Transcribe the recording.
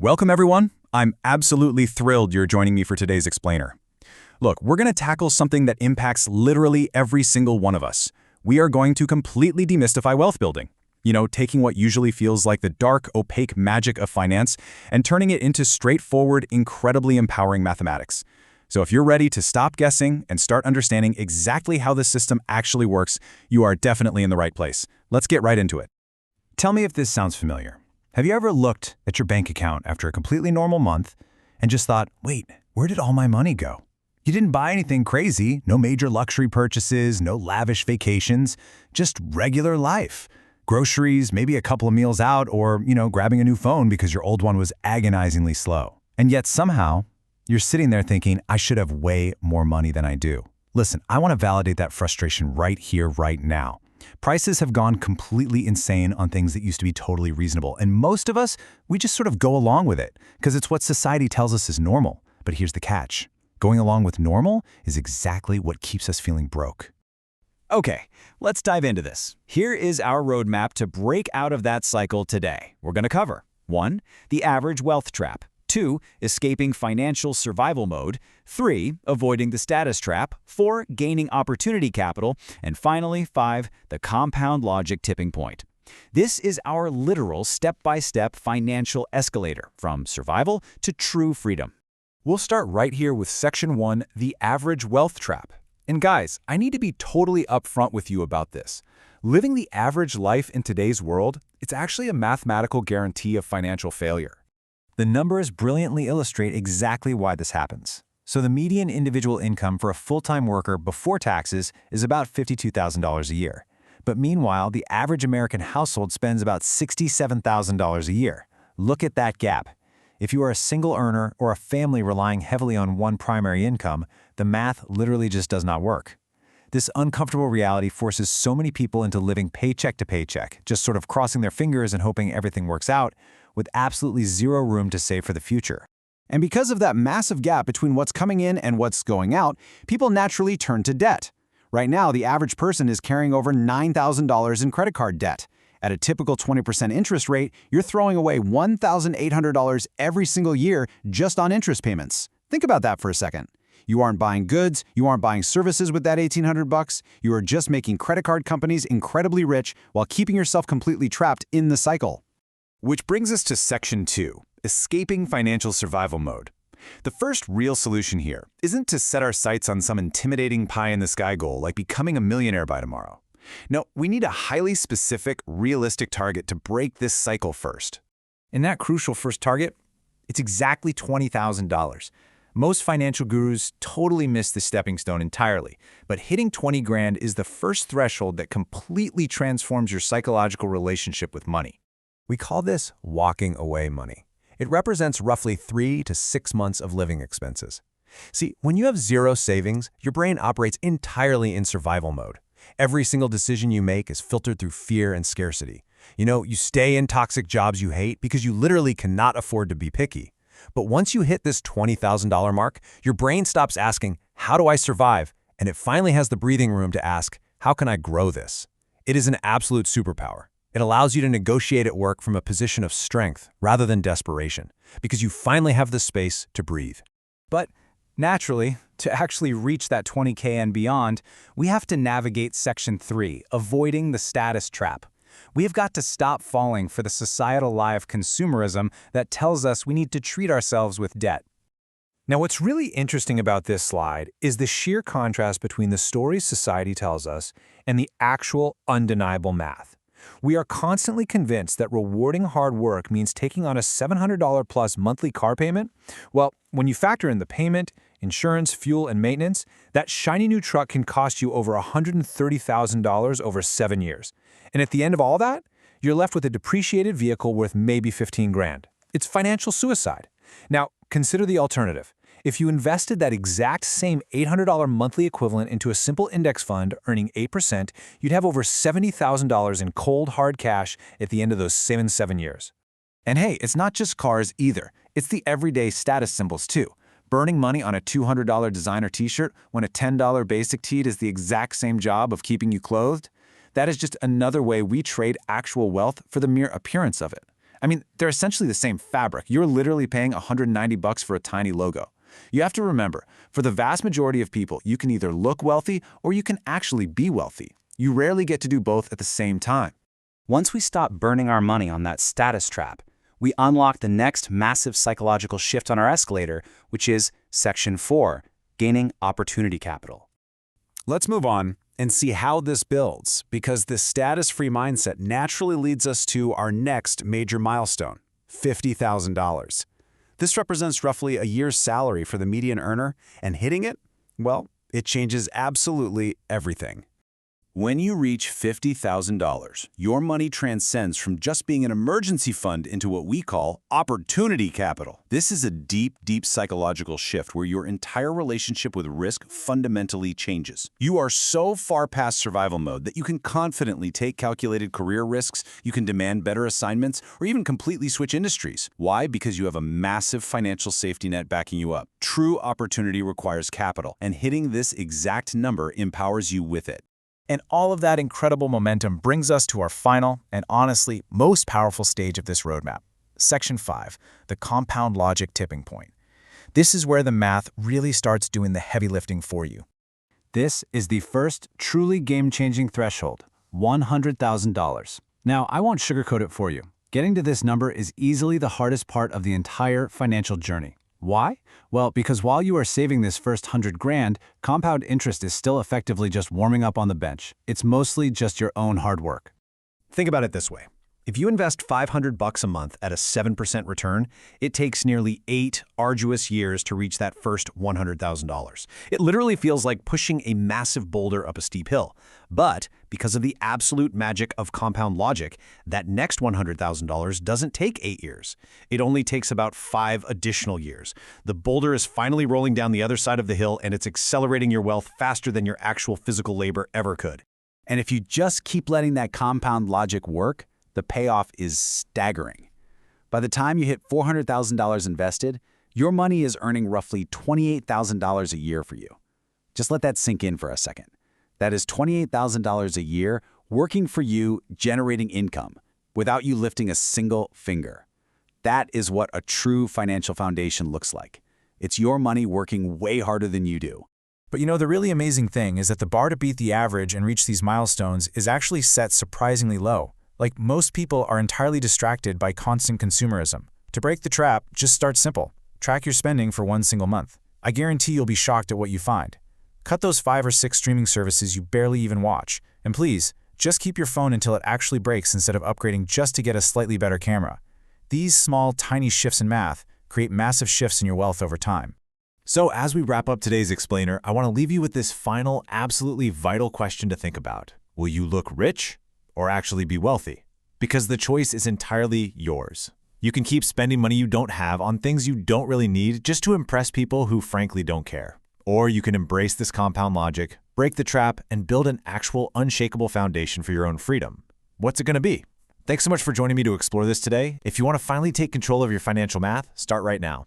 Welcome, everyone. I'm absolutely thrilled you're joining me for today's explainer. Look, we're going to tackle something that impacts literally every single one of us. We are going to completely demystify wealth building. Taking what usually feels like the dark, opaque magic of finance and turning it into straightforward, incredibly empowering mathematics. So if you're ready to stop guessing and start understanding exactly how the system actually works, you are definitely in the right place. Let's get right into it. Tell me if this sounds familiar. Have you ever looked at your bank account after a completely normal month and just thought, wait, where did all my money go? You didn't buy anything crazy, no major luxury purchases, no lavish vacations, just regular life. Groceries, maybe a couple of meals out, or, grabbing a new phone because your old one was agonizingly slow. And yet somehow, you're sitting there thinking, I should have way more money than I do. Listen, I want to validate that frustration right here, right now. Prices have gone completely insane on things that used to be totally reasonable, and most of us, we just sort of go along with it because it's what society tells us is normal. But here's the catch. Going along with normal is exactly what keeps us feeling broke. Okay, let's dive into this. Here is our roadmap to break out of that cycle today. We're going to cover 1. The average wealth trap. 2. Escaping financial survival mode. 3. Avoiding the status trap. 4. Gaining opportunity capital. And finally, 5. The compound logic tipping point. This is our literal step-by-step financial escalator from survival to true freedom. We'll start right here with Section 1, the average wealth trap. And guys, I need to be totally upfront with you about this. Living the average life in today's world, it's actually a mathematical guarantee of financial failure. The numbers brilliantly illustrate exactly why this happens. So the median individual income for a full-time worker before taxes is about $52,000 a year. But meanwhile, the average American household spends about $67,000 a year. Look at that gap. If you are a single earner or a family relying heavily on one primary income, the math literally just does not work. This uncomfortable reality forces so many people into living paycheck to paycheck, just sort of crossing their fingers and hoping everything works out, with absolutely zero room to save for the future. And because of that massive gap between what's coming in and what's going out, people naturally turn to debt. Right now, the average person is carrying over $9,000 in credit card debt. At a typical 20% interest rate, you're throwing away $1,800 every single year just on interest payments. Think about that for a second. You aren't buying goods, you aren't buying services with that $1,800. You are just making credit card companies incredibly rich while keeping yourself completely trapped in the cycle. Which brings us to Section 2, escaping financial survival mode. The first real solution here isn't to set our sights on some intimidating pie-in-the-sky goal like becoming a millionaire by tomorrow. No, we need a highly specific, realistic target to break this cycle first. And that crucial first target, it's exactly $20,000. Most financial gurus totally miss this stepping stone entirely, but hitting 20 grand is the first threshold that completely transforms your psychological relationship with money. We call this walking away money. It represents roughly 3 to 6 months of living expenses. See, when you have zero savings, your brain operates entirely in survival mode. Every single decision you make is filtered through fear and scarcity. You stay in toxic jobs you hate because you literally cannot afford to be picky. But once you hit this $20,000 mark, your brain stops asking, how do I survive? And it finally has the breathing room to ask, how can I grow this? It is an absolute superpower. It allows you to negotiate at work from a position of strength rather than desperation, because you finally have the space to breathe. But naturally, to actually reach that 20K and beyond, we have to navigate Section 3, avoiding the status trap. We have got to stop falling for the societal lie of consumerism that tells us we need to treat ourselves with debt. Now, what's really interesting about this slide is the sheer contrast between the stories society tells us and the actual undeniable math. We are constantly convinced that rewarding hard work means taking on a $700 plus monthly car payment. Well, when you factor in the payment, insurance, fuel, and maintenance, that shiny new truck can cost you over $130,000 over 7 years. And at the end of all that, you're left with a depreciated vehicle worth maybe 15 grand. It's financial suicide. Now, consider the alternative. If you invested that exact same $800 monthly equivalent into a simple index fund earning 8%, you'd have over $70,000 in cold, hard cash at the end of those same 7 years. And hey, it's not just cars either. It's the everyday status symbols too. Burning money on a $200 designer t-shirt when a $10 basic tee does the exact same job of keeping you clothed? That is just another way we trade actual wealth for the mere appearance of it. I mean, they're essentially the same fabric. You're literally paying $190 for a tiny logo. You have to remember, for the vast majority of people, you can either look wealthy or you can actually be wealthy. You rarely get to do both at the same time. Once we stop burning our money on that status trap, we unlock the next massive psychological shift on our escalator, which is Section 4, gaining opportunity capital. Let's move on and see how this builds, because this status-free mindset naturally leads us to our next major milestone, $50,000. This represents roughly a year's salary for the median earner, and hitting it, well, it changes absolutely everything. When you reach $50,000, your money transcends from just being an emergency fund into what we call opportunity capital. This is a deep, deep psychological shift where your entire relationship with risk fundamentally changes. You are so far past survival mode that you can confidently take calculated career risks, you can demand better assignments, or even completely switch industries. Why? Because you have a massive financial safety net backing you up. True opportunity requires capital, and hitting this exact number empowers you with it. And all of that incredible momentum brings us to our final and honestly most powerful stage of this roadmap, Section 5, the compound logic tipping point. This is where the math really starts doing the heavy lifting for you. This is the first truly game-changing threshold, $100,000. Now, I won't sugarcoat it for you. Getting to this number is easily the hardest part of the entire financial journey. Why? Well, because while you are saving this first $100,000, compound interest is still effectively just warming up on the bench. It's mostly just your own hard work. Think about it this way. If you invest $500 a month at a 7% return, it takes nearly 8 arduous years to reach that first $100,000. It literally feels like pushing a massive boulder up a steep hill. But because of the absolute magic of compound logic, that next $100,000 doesn't take 8 years. It only takes about 5 additional years. The boulder is finally rolling down the other side of the hill, and it's accelerating your wealth faster than your actual physical labor ever could. And if you just keep letting that compound logic work, the payoff is staggering. By the time you hit $400,000 invested, your money is earning roughly $28,000 a year for you. Just let that sink in for a second. That is $28,000 a year working for you, generating income, without you lifting a single finger. That is what a true financial foundation looks like. It's your money working way harder than you do. But you know, the really amazing thing is that the bar to beat the average and reach these milestones is actually set surprisingly low. Like, most people are entirely distracted by constant consumerism. To break the trap, just start simple. Track your spending for one single month. I guarantee you'll be shocked at what you find. Cut those 5 or 6 streaming services you barely even watch. And please, just keep your phone until it actually breaks instead of upgrading just to get a slightly better camera. These small, tiny shifts in math create massive shifts in your wealth over time. So as we wrap up today's explainer, I want to leave you with this final, absolutely vital question to think about. Will you look rich or actually be wealthy? Because the choice is entirely yours. You can keep spending money you don't have on things you don't really need just to impress people who frankly don't care. Or you can embrace this compound logic, break the trap, and build an actual unshakable foundation for your own freedom. What's it going to be? Thanks so much for joining me to explore this today. If you want to finally take control of your financial math, start right now.